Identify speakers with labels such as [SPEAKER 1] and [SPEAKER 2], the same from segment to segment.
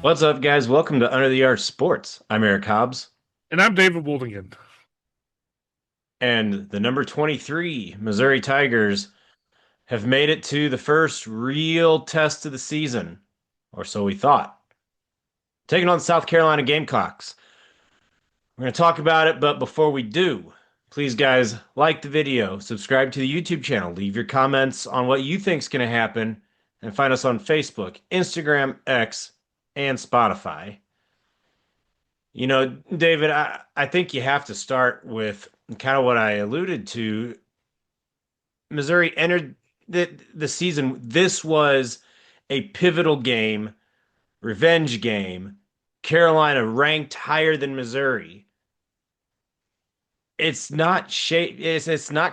[SPEAKER 1] What's up, guys? Welcome to Under the Arch Sports. I'm Eric Hobbs,
[SPEAKER 2] And I'm David Woldingen.
[SPEAKER 1] and the number 23 Missouri Tigers have made it to the first real test of the season, or so we thought. Taking on the South Carolina Gamecocks. We're going to talk about it, but before we do, please, guys, like the video, subscribe to the YouTube channel, leave your comments on what you think is going to happen, and find us on Facebook, Instagram, X, and Spotify. David, I think you have to start with kind of what I alluded to. Missouri entered the season. This was a pivotal game, revenge game. Carolina ranked higher than Missouri. It's not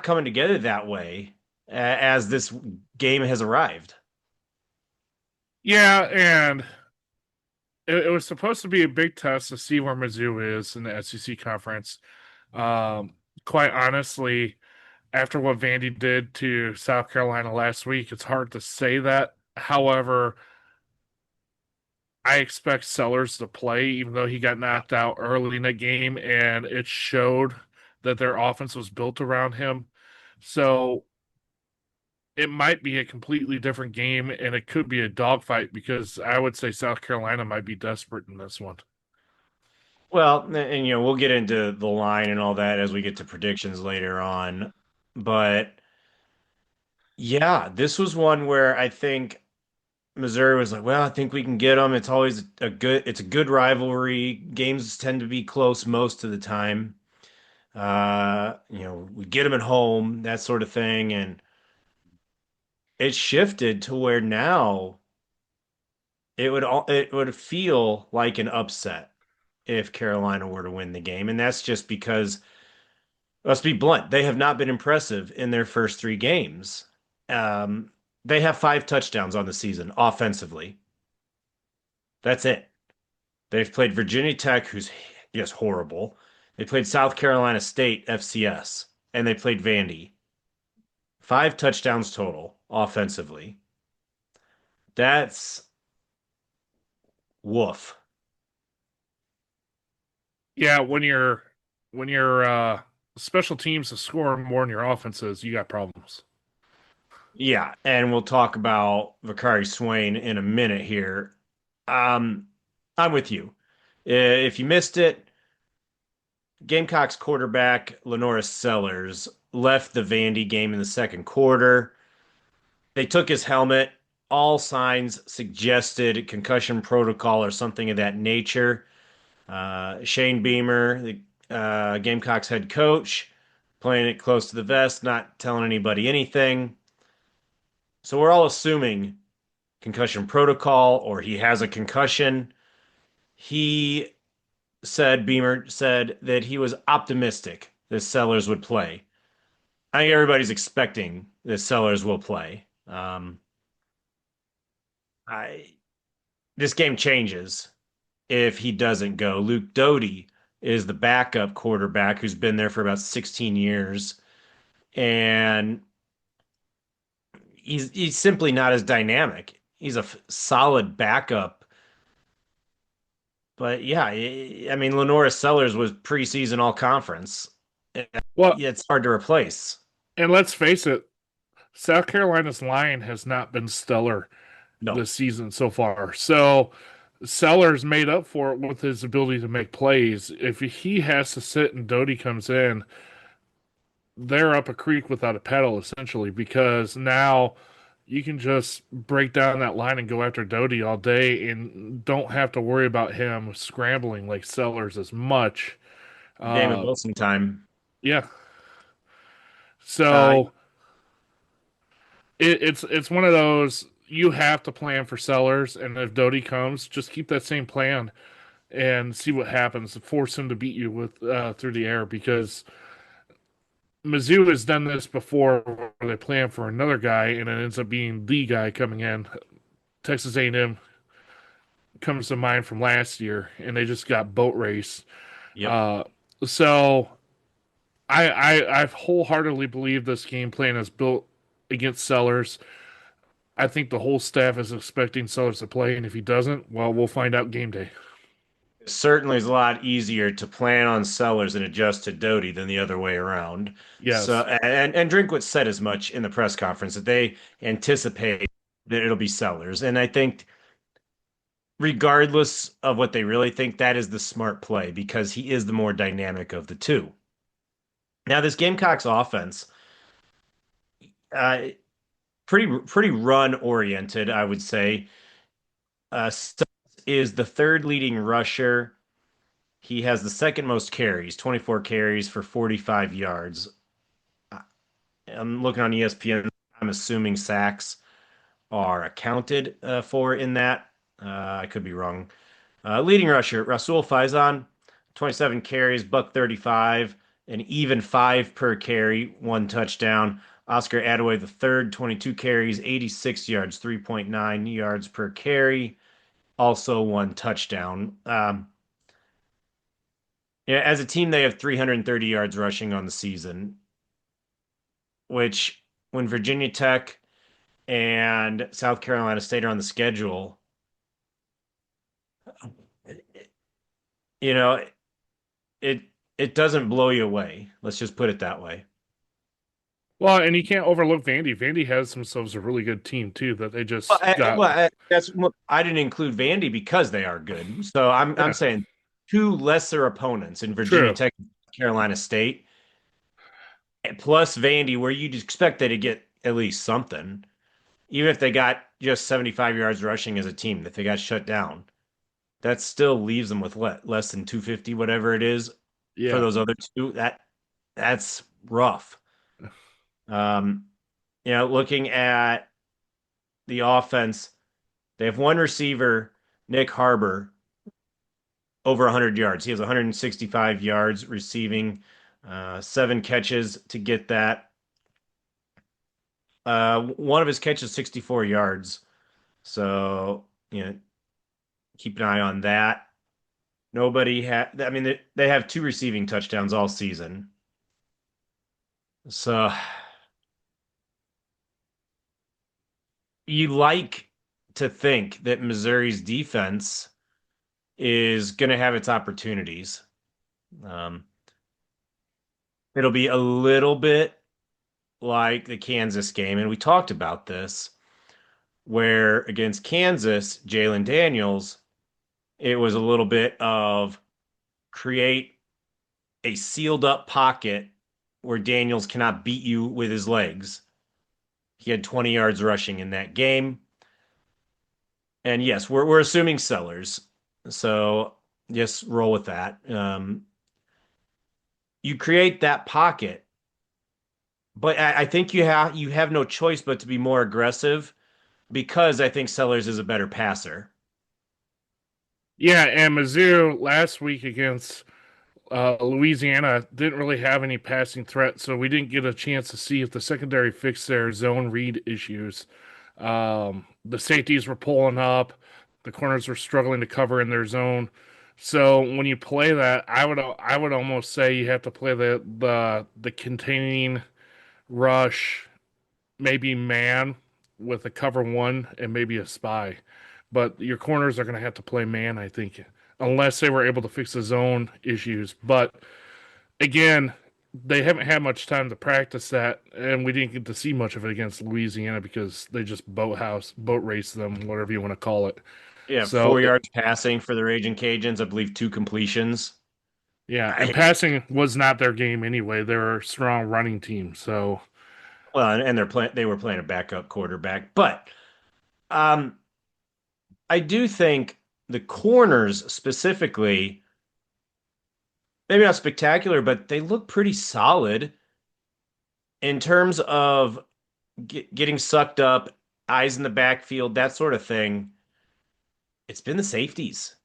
[SPEAKER 1] coming together that way as this game has arrived.
[SPEAKER 2] Yeah, and it was supposed to be a big test to see where Mizzou is in the SEC conference. Um, Quite honestly, after what Vandy did to South Carolina last week, it's hard to say that. However, I expect Sellers to play, even though he got knocked out early in the game, and it showed that their offense was built around him. So it might be a completely different game and it could be a dogfight because I would say South Carolina might be desperate in this one.
[SPEAKER 1] Well, and we'll get into the line and all that as we get to predictions later on. But yeah, this was one where I think Missouri was like, well, I think we can get them. It's a good rivalry. Games tend to be close most of the time. We get them at home, that sort of thing. And it shifted to where now it would feel like an upset if Carolina were to win the game. And that's just because, let's be blunt, they have not been impressive in their first three games. Um, they have five touchdowns on the season offensively. That's it. They've played Virginia Tech, who's just horrible. They played South Carolina State FCS, and they played Vandy. Five touchdowns total offensively. That's woof.
[SPEAKER 2] Yeah, when your special teams is scoring more than your offenses, you got problems.
[SPEAKER 1] Yeah, and we'll talk about Vakari Swain in a minute here. Um, I'm with you. If you missed it, Gamecocks quarterback Lenoris Sellers left the Vandy game in the second quarter. They took his helmet. All signs suggested concussion protocol or something of that nature. Shane Beamer, the Gamecocks head coach, playing it close to the vest, not telling anybody anything. So we're all assuming concussion protocol or he has a concussion. He Beamer said that he was optimistic that Sellers would play. I think everybody's expecting that Sellers will play. I This game changes if he doesn't go. Luke Doty is the backup quarterback who's been there for about 16 years, and he's simply not as dynamic. He's a solid backup, but yeah, I mean, Lenora Sellers was preseason all conference.
[SPEAKER 2] Well,
[SPEAKER 1] Yeah, it's hard to replace.
[SPEAKER 2] and let's face it, South Carolina's line has not been stellar
[SPEAKER 1] No,
[SPEAKER 2] this season so far. So Sellers made up for it with his ability to make plays. If he has to sit and Doty comes in, they're up a creek without a paddle essentially because now you can just break down that line and go after Doty all day and don't have to worry about him scrambling like Sellers as much.
[SPEAKER 1] David
[SPEAKER 2] Uh,
[SPEAKER 1] Wilson time.
[SPEAKER 2] yeah.
[SPEAKER 1] Uh,
[SPEAKER 2] So it's one of those you have to plan for Sellers, and if Doty comes, just keep that same plan and see what happens. Force him to beat you with through the air because Mizzou has done this before where they plan for another guy and it ends up being the guy coming in. Texas A&M comes to mind from last year, and they just got boat race.
[SPEAKER 1] yep.
[SPEAKER 2] Uh, so I wholeheartedly believe this game plan is built against Sellers. I think the whole staff is expecting Sellers to play, and if he doesn't, well, we'll find out game day.
[SPEAKER 1] It certainly is a lot easier to plan on Sellers and adjust to Doty than the other way around. So,
[SPEAKER 2] Yes.
[SPEAKER 1] and Drinkwitz said as much in the press conference that they anticipate that it'll be Sellers. And I think, regardless of what they really think, that is the smart play because he is the more dynamic of the two. Now, this Gamecocks offense, uh, pretty run oriented, I would say. Sellers is the third leading rusher. He has the second most carries, 24 carries for 45 yards. I'm looking on ESPN. I'm assuming sacks are accounted for in that. I could be wrong. Leading rusher, Rasul Faizan, 27 carries, buck 35, an even five per carry, one touchdown. Oscar Adaway the third, 22 carries, 86 yards, 3.9 yards per carry, also one touchdown. Yeah, as a team, they have 330 yards rushing on the season, which when Virginia Tech and South Carolina State are on the schedule, you know, it it doesn't blow you away. Let's just put it that way.
[SPEAKER 2] Well, and you can't overlook Vandy. Vandy has themselves a really good team too that they
[SPEAKER 1] Well,
[SPEAKER 2] just got.
[SPEAKER 1] that's I didn't include Vandy because they are good. So I'm
[SPEAKER 2] Yeah,
[SPEAKER 1] saying two lesser opponents in Virginia
[SPEAKER 2] true.
[SPEAKER 1] Tech, and Carolina State, plus Vandy, where you'd expect they to get at least something, even if they got just 75 yards rushing as a team. If they got shut down, that still leaves them with less than 250, whatever it is, for
[SPEAKER 2] Yeah.
[SPEAKER 1] those other two. That's rough. Um, looking at the offense, they have one receiver, Nick Harbor, over 100 yards. He has 165 yards receiving, seven catches to get that. One of his catches, 64 yards. So, keep an eye on that. Nobody had, I mean, they have two receiving touchdowns all season. So, you like to think that Missouri's defense is going to have its opportunities. Um, it'll be a little bit like the Kansas game, and we talked about this, where against Kansas, Jalen Daniels, it was a little bit of create a sealed up pocket where Daniels cannot beat you with his legs. He had 20 yards rushing in that game. And yes, we're assuming Sellers. So just roll with that. You create that pocket, but I think you have no choice but to be more aggressive because I think Sellers is a better passer.
[SPEAKER 2] Yeah, and Mizzou last week against Louisiana didn't really have any passing threat, so we didn't get a chance to see if the secondary fixed their zone read issues. The safeties were pulling up, the corners were struggling to cover in their zone. So when you play that, I would almost say you have to play the containing rush, maybe man with a cover one and maybe a spy. But your corners are going to have to play man, I think, unless they were able to fix the zone issues. But again, they haven't had much time to practice that, and we didn't get to see much of it against Louisiana because they just boat raced them, whatever you want to call it.
[SPEAKER 1] Yeah,
[SPEAKER 2] So,
[SPEAKER 1] 4 yards passing for the Raging Cajuns. I believe two completions.
[SPEAKER 2] yeah, and
[SPEAKER 1] I,
[SPEAKER 2] passing was not their game anyway. They're a strong running team. So,
[SPEAKER 1] well, and they were playing a backup quarterback, but um, I do think the corners specifically, maybe not spectacular, but they look pretty solid in terms of getting sucked up, eyes in the backfield, that sort of thing. It's been the safeties.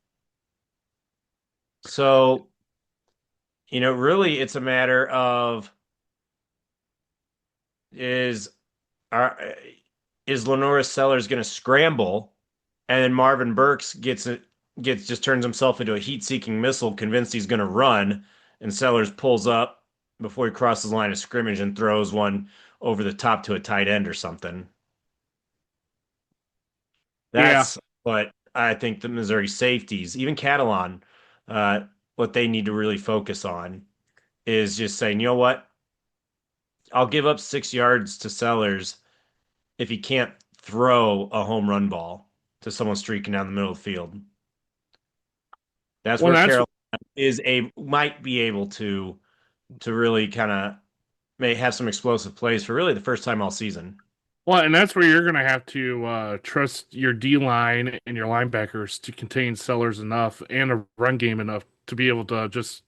[SPEAKER 1] So, really it's a matter of is are is Lenora Sellers going to scramble and then Marvin Burks gets just turns himself into a heat-seeking missile, convinced he's going to run, and Sellers pulls up before he crosses the line of scrimmage and throws one over the top to a tight end or something.
[SPEAKER 2] Yeah.
[SPEAKER 1] That's what I think the Missouri safeties, even Catalan, uh, what they need to really focus on is just saying, you know what? I'll give up 6 yards to Sellers if he can't throw a home run ball to someone streaking down the middle of the field. That's
[SPEAKER 2] Well,
[SPEAKER 1] where
[SPEAKER 2] that's
[SPEAKER 1] Carolina is a might be able to really kind of may have some explosive plays for really the first time all season.
[SPEAKER 2] and that's where you're going to have to trust your D line and your linebackers to contain Sellers enough and a run game enough to be able to just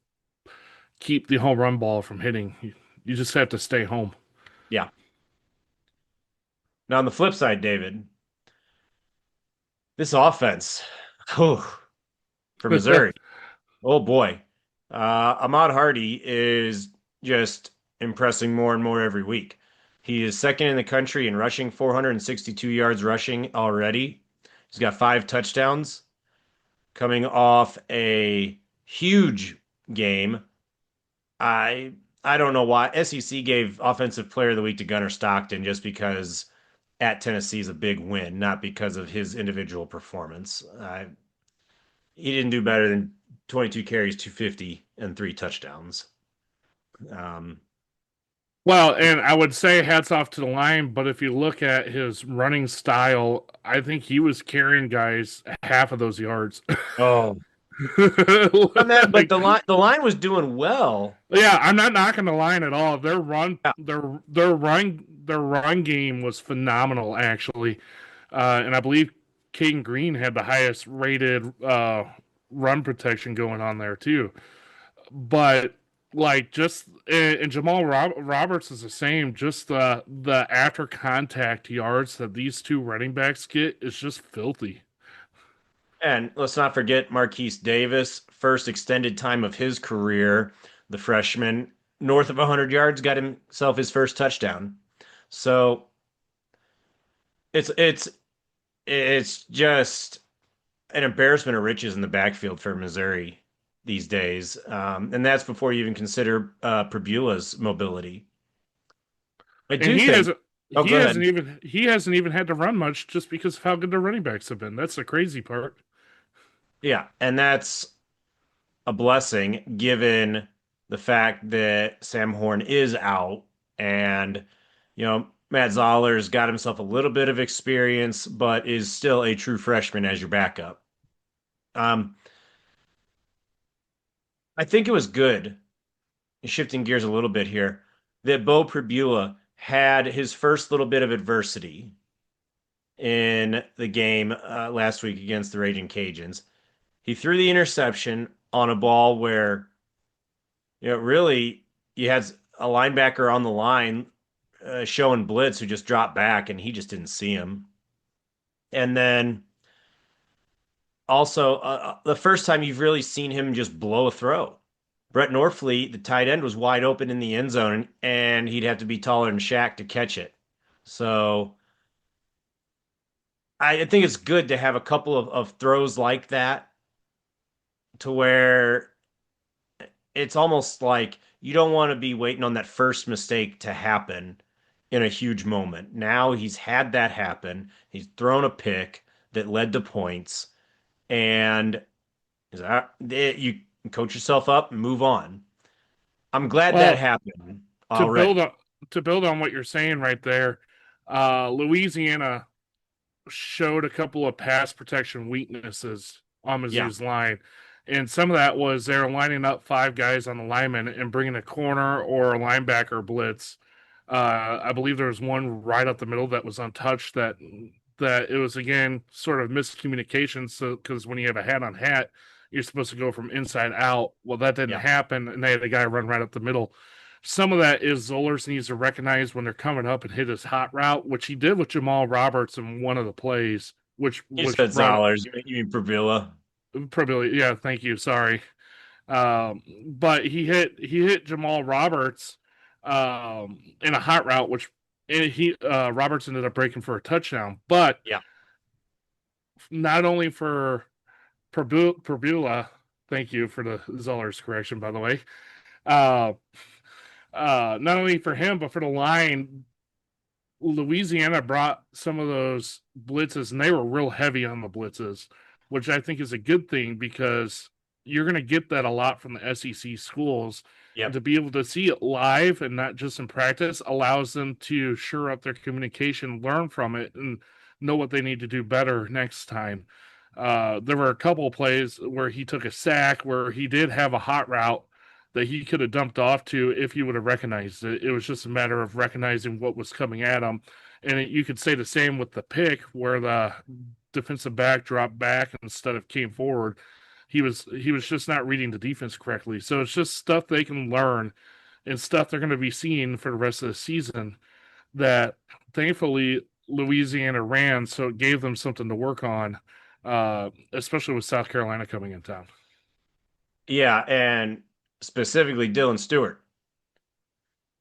[SPEAKER 2] keep the home run ball from hitting. You just have to stay home.
[SPEAKER 1] Yeah. Now on the flip side, David, this offense, whew, for Missouri, oh boy, Ahmad Hardy is just impressing more and more every week. He is second in the country in rushing, 462 yards rushing already. He's got 5 touchdowns coming off a huge game. I I don't know why SEC gave Offensive Player of the Week to Gunnar Stockton just because at Tennessee is a big win, not because of his individual performance. He didn't do better than 22 carries, 250, and 3 touchdowns. Um,
[SPEAKER 2] Well, and I would say hats off to the line, but if you look at his running style, I think he was carrying guys half of those yards.
[SPEAKER 1] oh, on that, but
[SPEAKER 2] Like,
[SPEAKER 1] the line was doing well.
[SPEAKER 2] yeah, I'm not knocking the line at all. Their run,
[SPEAKER 1] Yeah,
[SPEAKER 2] their run game was phenomenal, actually. And I believe Caden Green had the highest rated run protection going on there too. But like just and Roberts is the same. Just the after contact yards that these two running backs get is just filthy.
[SPEAKER 1] and let's not forget Marquise Davis, first extended time of his career, the freshman, north of 100 yards, got himself his first touchdown. So it's it's it's just an embarrassment of riches in the backfield for Missouri these days, and that's before you even consider Pribula's mobility. I
[SPEAKER 2] And
[SPEAKER 1] do think. Oh, go ahead.
[SPEAKER 2] he hasn't even had to run much just because of how good the running backs have been. That's the crazy part.
[SPEAKER 1] Yeah, and that's a blessing given the fact that Sam Horn is out, and Matt Zoller's got himself a little bit of experience, but is still a true freshman as your backup. Um, I think it was good, shifting gears a little bit here, that Bo Pribula had his first little bit of adversity in the game last week against the Raging Cajuns. He threw the interception on a ball where, really you had a linebacker on the line showing blitz who just dropped back and he just didn't see him. And then also, the first time you've really seen him just blow a throw. Brett Norfleet, the tight end, was wide open in the end zone, and he'd have to be taller than Shaq to catch it. So I think it's good to have a couple of throws like that to where it's almost like you don't want to be waiting on that first mistake to happen in a huge moment. Now he's had that happen. He's thrown a pick that led to points, and you coach yourself up and move on. I'm glad that
[SPEAKER 2] Well,
[SPEAKER 1] happened
[SPEAKER 2] to
[SPEAKER 1] already.
[SPEAKER 2] build on what you're saying right there, Louisiana showed a couple of pass protection weaknesses on
[SPEAKER 1] Yeah,
[SPEAKER 2] Mizzou's line. And some of that was they're lining up five guys on the lineman and bringing a corner or a linebacker blitz. I believe there was one right up the middle that was untouched. That it was again sort of miscommunication. So because when you have a hat on hat, you're supposed to go from inside out. Well, that didn't
[SPEAKER 1] yeah.
[SPEAKER 2] happen, and they had a guy run right up the middle. Some of that is Zollers needs to recognize when they're coming up and hit his hot route, which he did with Jamal Roberts in one of the plays,
[SPEAKER 1] You
[SPEAKER 2] which
[SPEAKER 1] said
[SPEAKER 2] brought
[SPEAKER 1] Zollers. You mean Pravilla.
[SPEAKER 2] probably yeah, thank you, sorry. But he hit Jamal Roberts in a hot route, which he Roberts ended up breaking for a touchdown. But
[SPEAKER 1] Yeah.
[SPEAKER 2] not only for Perbula, thank you for the Zollers correction, by the way. Uh, not only for him, but for the line, Louisiana brought some of those blitzes, and they were real heavy on the blitzes, which I think is a good thing because you're going to get that a lot from the SEC schools. And
[SPEAKER 1] Yep.
[SPEAKER 2] to be able to see it live and not just in practice allows them to shore up their communication, learn from it, and know what they need to do better next time. There were a couple of plays where he took a sack where he did have a hot route that he could have dumped off to if he would have recognized it. It was just a matter of recognizing what was coming at him. And you could say the same with the pick where the defensive back dropped back instead of came forward. He was just not reading the defense correctly. So it's just stuff they can learn and stuff they're going to be seeing for the rest of the season that thankfully Louisiana ran, so it gave them something to work on, especially with South Carolina coming in town.
[SPEAKER 1] Yeah, and specifically Dylan Stewart.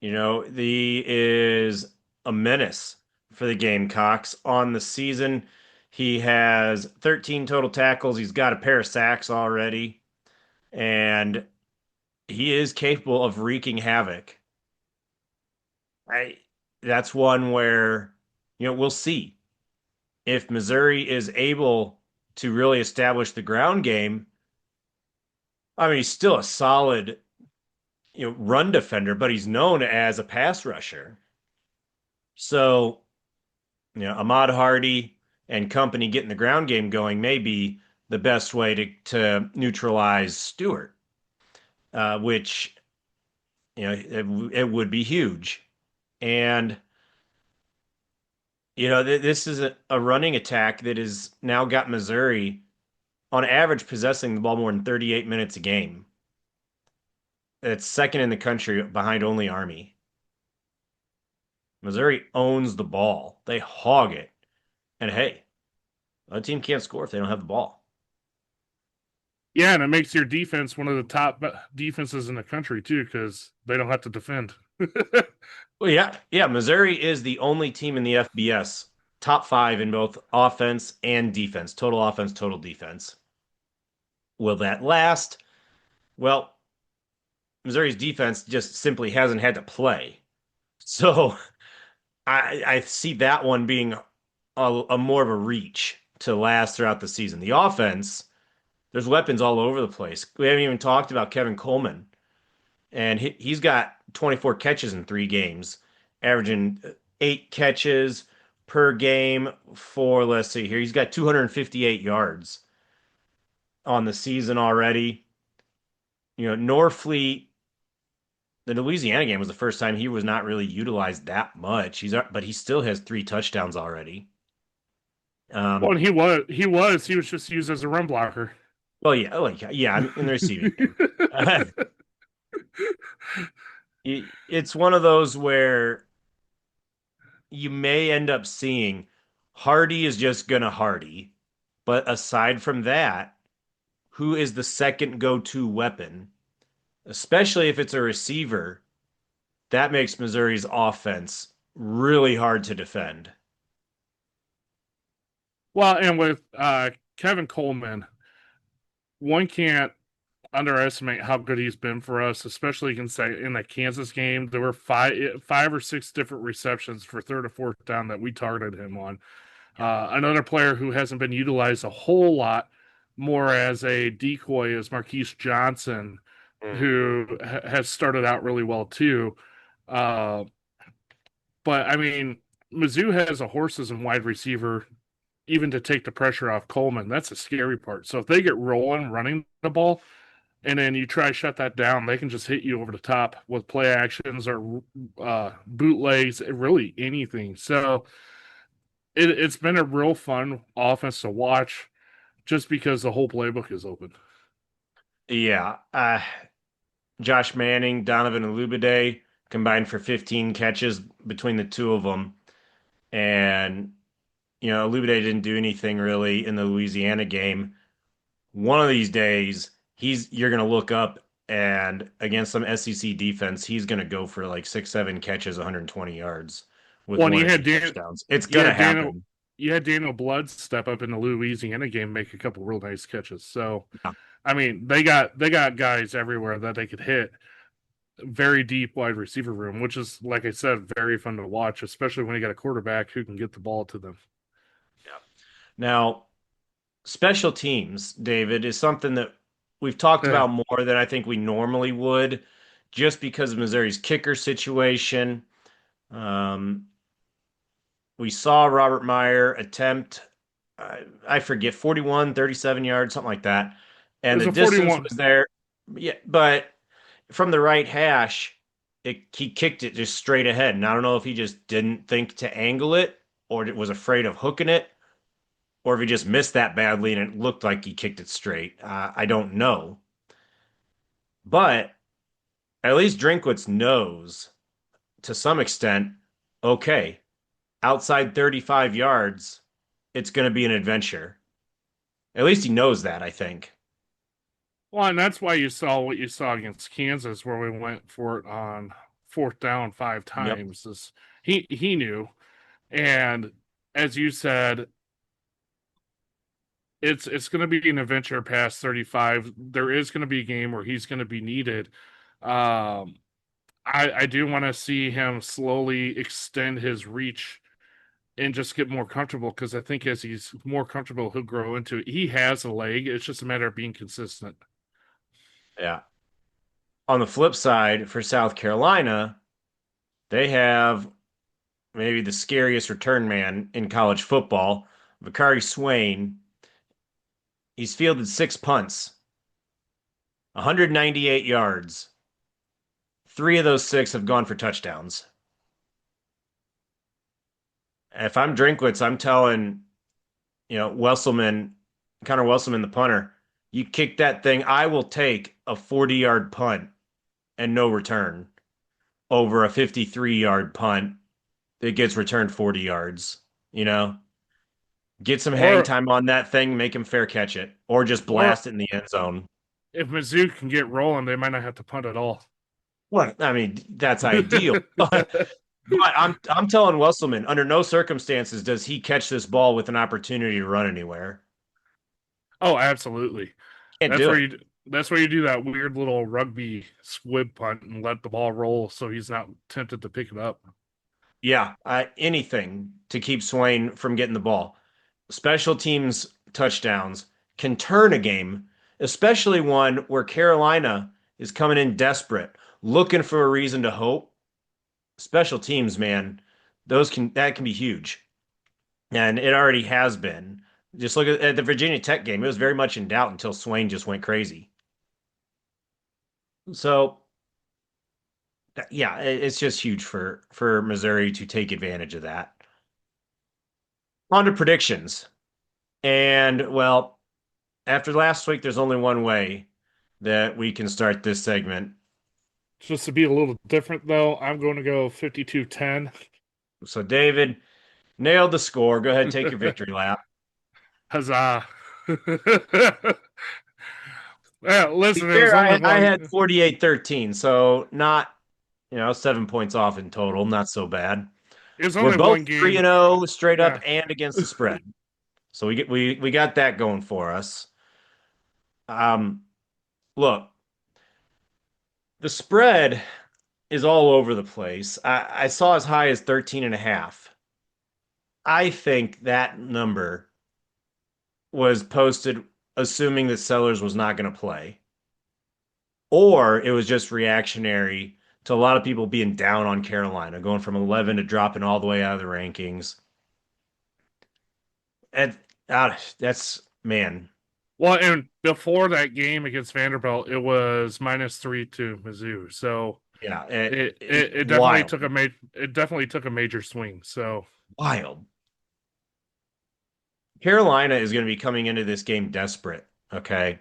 [SPEAKER 1] The is a menace for the Gamecocks on the season. He has 13 total tackles. He's got a pair of sacks already, and he is capable of wreaking havoc. I that's one where, we'll see if Missouri is able to really establish the ground game. I mean, he's still a solid, run defender, but he's known as a pass rusher. So, Ahmad Hardy and company getting the ground game going may be the best way to neutralize Stewart, which, it would be huge. And, this is a running attack that has now got Missouri on average possessing the ball more than 38 minutes a game. It's second in the country behind only Army. Missouri owns the ball. They hog it. And hey, a team can't score if they don't have the ball.
[SPEAKER 2] Yeah, and it makes your defense one of the top defenses in the country too, because they don't have to defend.
[SPEAKER 1] Well, yeah, yeah. Missouri is the only team in the FBS top five in both offense and defense, total offense, total defense. Will that last? Well, Missouri's defense just simply hasn't had to play. So I see that one being a more of a reach to last throughout the season. The offense, there's weapons all over the place. We haven't even talked about Kevin Coleman, and he's got 24 catches in 3 games, averaging 8 catches per game for, let's see here, he's got 258 yards on the season already. Norfleet, the Louisiana game was the first time he was not really utilized that much. But he still has 3 touchdowns already.
[SPEAKER 2] Well,
[SPEAKER 1] Um,
[SPEAKER 2] and he was just used as a run blocker.
[SPEAKER 1] well, yeah, like yeah, I'm in the receiving game. It's one of those where you may end up seeing Hardy is just gonna Hardy, but aside from that, who is the second go-to weapon, especially if it's a receiver, that makes Missouri's offense really hard to defend.
[SPEAKER 2] Well, and with Kevin Coleman, one can't underestimate how good he's been for us, especially you can say in that Kansas game. There were five or six different receptions for third or fourth down that we targeted him on.
[SPEAKER 1] Yep.
[SPEAKER 2] Another player who hasn't been utilized a whole lot more as a decoy is Marquise Johnson,
[SPEAKER 1] Mm.
[SPEAKER 2] who has started out really well too. Uh, but I mean, Mizzou has a horses and wide receiver even to take the pressure off Coleman. That's the scary part. So if they get rolling running the ball, and then you try to shut that down, they can just hit you over the top with play actions or bootlegs, really anything. So it's been a real fun offense to watch just because the whole playbook is open.
[SPEAKER 1] Yeah. Josh Manning, Donovan Olubade combined for 15 catches between the two of them. And, Olubade didn't do anything really in the Louisiana game. One of these days, you're going to look up and against some SEC defense, he's going to go for like 6, 7 catches, 120 yards with
[SPEAKER 2] Well, and
[SPEAKER 1] one or two touchdowns. It's
[SPEAKER 2] you
[SPEAKER 1] going to
[SPEAKER 2] had Daniel,
[SPEAKER 1] happen.
[SPEAKER 2] you had Daniel Blood step up in the Louisiana game, make a couple real nice catches. So, I mean, they got guys everywhere that they could hit. very deep wide receiver room, which is, like I said, very fun to watch, especially when you got a quarterback who can get the ball to them.
[SPEAKER 1] Yeah. Now, special teams, David, is something that we've talked
[SPEAKER 2] Yeah.
[SPEAKER 1] about more than I think we normally would, just because of Missouri's kicker situation. Um, we saw Robert Meyer attempt, I forget, 41, 37 yards, something like that.
[SPEAKER 2] It
[SPEAKER 1] And
[SPEAKER 2] was
[SPEAKER 1] the
[SPEAKER 2] a
[SPEAKER 1] distance
[SPEAKER 2] 41.
[SPEAKER 1] was there. Yeah, but from the right hash, he kicked it just straight ahead. And I don't know if he just didn't think to angle it or was afraid of hooking it or if he just missed that badly and it looked like he kicked it straight. I don't know. But at least Drinkwitz knows to some extent, okay, outside 35 yards, it's going to be an adventure. At least he knows that, I think.
[SPEAKER 2] Well, and that's why you saw what you saw against Kansas, where we went for it on fourth down five
[SPEAKER 1] Yep.
[SPEAKER 2] times. Is he knew, and as you said, it's going to be an adventure past 35. There is going to be a game where he's going to be needed. Um, I do want to see him slowly extend his reach and just get more comfortable because I think as he's more comfortable, he'll grow into it. He has a leg. It's just a matter of being consistent.
[SPEAKER 1] Yeah. On the flip side, for South Carolina, they have maybe the scariest return man in college football, Vakari Swain. He's fielded 6 punts, 198 yards. Three of those six have gone for touchdowns. If I'm Drinkwitz, I'm telling, Wesselman, Connor Wesselman, the punter, you kick that thing, I will take a 40-yard punt and no return over a 53-yard punt that gets returned 40 yards. You know, get some hang
[SPEAKER 2] Or
[SPEAKER 1] time on that thing, make him fair catch it, or just
[SPEAKER 2] or
[SPEAKER 1] blast it in the end zone.
[SPEAKER 2] if Mizzou can get rolling, they might not have to punt at all.
[SPEAKER 1] What? I mean, that's ideal. But I'm telling Wesselman, under no circumstances does he catch this ball with an opportunity to run anywhere.
[SPEAKER 2] Oh, absolutely.
[SPEAKER 1] Can't
[SPEAKER 2] That's
[SPEAKER 1] do
[SPEAKER 2] where
[SPEAKER 1] it.
[SPEAKER 2] you do that weird little rugby squib punt and let the ball roll so he's not tempted to pick it up.
[SPEAKER 1] Yeah, anything to keep Swain from getting the ball. Special teams touchdowns can turn a game, especially one where Carolina is coming in desperate, looking for a reason to hope. Special teams, man, that can be huge. And it already has been. Just look at the Virginia Tech game. It was very much in doubt until Swain just went crazy. So, yeah, it's just huge for Missouri to take advantage of that. On to predictions. And well, after last week, there's only one way that we can start this segment.
[SPEAKER 2] Just to be a little different, though, I'm going to go 52-10.
[SPEAKER 1] So, David nailed the score. Go ahead, take your victory lap.
[SPEAKER 2] Huzzah. Yeah,
[SPEAKER 1] To be
[SPEAKER 2] listen, it was
[SPEAKER 1] fair,
[SPEAKER 2] only
[SPEAKER 1] I
[SPEAKER 2] one.
[SPEAKER 1] had 48-13, so not, 7 points off in total. Not so bad.
[SPEAKER 2] It was
[SPEAKER 1] We're
[SPEAKER 2] only
[SPEAKER 1] both
[SPEAKER 2] one
[SPEAKER 1] 3
[SPEAKER 2] game.
[SPEAKER 1] and 0 straight up
[SPEAKER 2] Yeah.
[SPEAKER 1] and against the spread. So we got that going for us. Um, Look, the spread is all over the place. I saw as high as 13 and a half. I think that number was posted assuming that Sellers was not going to play, or it was just reactionary to a lot of people being down on Carolina, going from 11 to dropping all the way out of the rankings. And that's man,
[SPEAKER 2] Well, and before that game against Vanderbilt, it was -3 to Mizzou. So
[SPEAKER 1] yeah,
[SPEAKER 2] it definitely
[SPEAKER 1] wild,
[SPEAKER 2] took a major swing. So
[SPEAKER 1] wild. Carolina is going to be coming into this game desperate. Okay,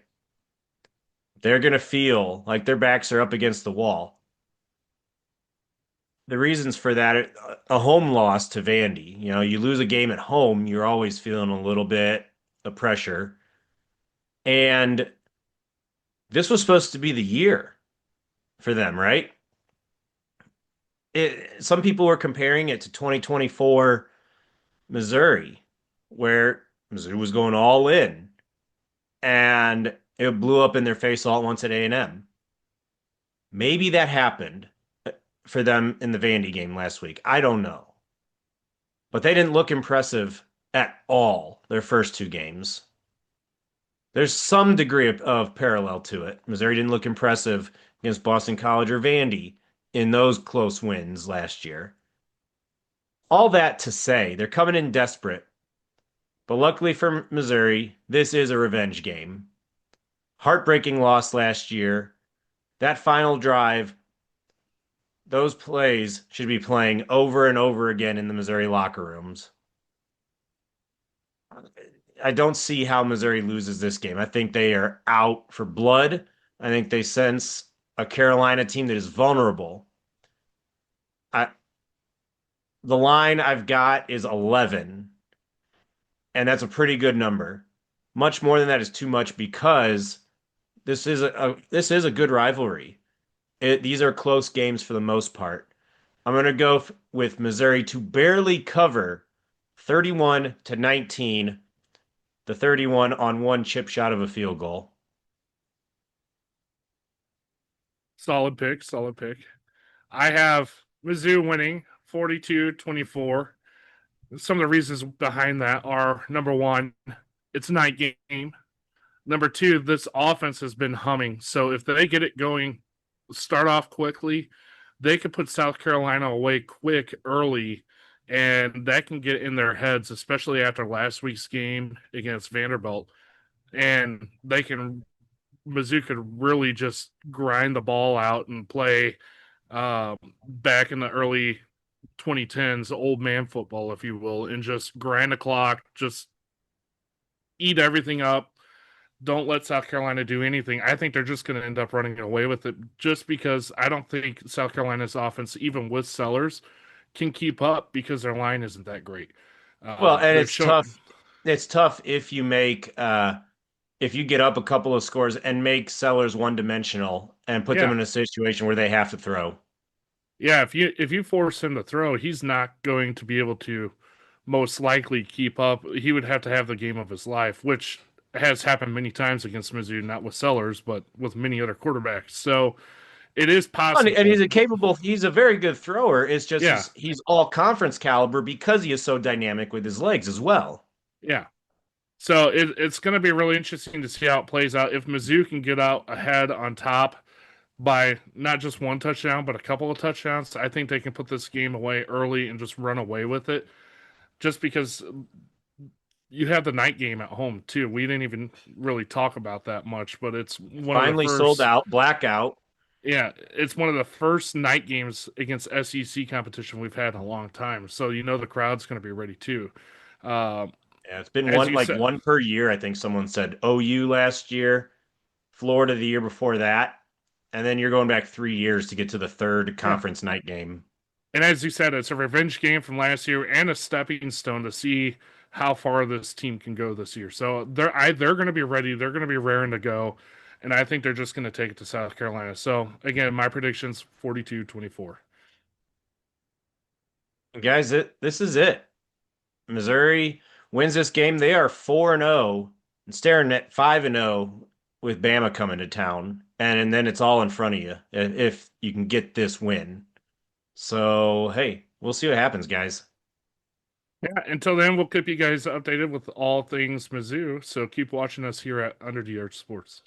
[SPEAKER 1] they're going to feel like their backs are up against the wall. The reasons for that, a home loss to Vandy. You lose a game at home, you're always feeling a little bit of pressure. And this was supposed to be the year for them, right? Some people were comparing it to 2024 Missouri, where Mizzou was going all in and it blew up in their face all at once at A&M. Maybe that happened for them in the Vandy game last week. I don't know. But they didn't look impressive at all their first two games. There's some degree of parallel to it. Missouri didn't look impressive against Boston College or Vandy in those close wins last year. All that to say, they're coming in desperate. But luckily for Missouri, this is a revenge game. Heartbreaking loss last year. That final drive, those plays should be playing over and over again in the Missouri locker rooms. I don't see how Missouri loses this game. I think they are out for blood. I think they sense a Carolina team that is vulnerable. I, the line I've got is 11, and that's a pretty good number. Much more than that is too much because this is a good rivalry. These are close games for the most part. I'm going to go with Missouri to barely cover 31-19, the 31 on one chip shot of a field goal.
[SPEAKER 2] Solid pick, solid pick. I have Mizzou winning 42-24. Some of the reasons behind that are number one, it's a night game. Number two, this offense has been humming. So if they get it going, start off quickly, they could put South Carolina away quick early, and that can get in their heads, especially after last week's game against Vanderbilt. And they can Mizzou could really just grind the ball out and play back in the early 2010s, old man football, if you will, and just grind the clock, just eat everything up. Don't let South Carolina do anything. I think they're just going to end up running away with it just because I don't think South Carolina's offense, even with Sellers, can keep up because their line isn't that great.
[SPEAKER 1] Well, and
[SPEAKER 2] They've
[SPEAKER 1] it's
[SPEAKER 2] shown,
[SPEAKER 1] tough. It's tough if you get up a couple of scores and make Sellers one dimensional and put them
[SPEAKER 2] yeah,
[SPEAKER 1] in a situation where they have to throw.
[SPEAKER 2] yeah. If you force him to throw, he's not going to be able to most likely keep up. He would have to have the game of his life, which has happened many times against Mizzou, not with Sellers, but with many other quarterbacks. So it is
[SPEAKER 1] And
[SPEAKER 2] possible.
[SPEAKER 1] he's a very good thrower. It's just
[SPEAKER 2] Yeah,
[SPEAKER 1] he's all conference caliber because he is so dynamic with his legs as well.
[SPEAKER 2] yeah. So it's going to be really interesting to see how it plays out. If Mizzou can get out ahead on top by not just one touchdown, but a couple of touchdowns, I think they can put this game away early and just run away with it. Just because you have the night game at home too. We didn't even really talk about that much, but it's one of the
[SPEAKER 1] Finally sold
[SPEAKER 2] first.
[SPEAKER 1] out, blackout.
[SPEAKER 2] Yeah, it's one of the first night games against SEC competition we've had in a long time. So you know the crowd's going to be ready too. Uh,
[SPEAKER 1] Yeah, it's been
[SPEAKER 2] as
[SPEAKER 1] one
[SPEAKER 2] you
[SPEAKER 1] like
[SPEAKER 2] said,
[SPEAKER 1] one per year. I think someone said OU last year, Florida the year before that, and then you're going back 3 years to get to the third
[SPEAKER 2] yeah.
[SPEAKER 1] conference night game.
[SPEAKER 2] And as you said, it's a revenge game from last year and a stepping stone to see how far this team can go this year. So they're going to be ready. They're going to be raring to go, and I think they're just going to take it to South Carolina. So again, my predictions 42-24.
[SPEAKER 1] Guys, this is it. Missouri wins this game. They are 4-0 and staring at 5-0 with Bama coming to town. And then it's all in front of you if you can get this win. So, hey, we'll see what happens, guys.
[SPEAKER 2] Yeah, until then, we'll keep you guys updated with all things Mizzou. So keep watching us here at Under the Arch Sports.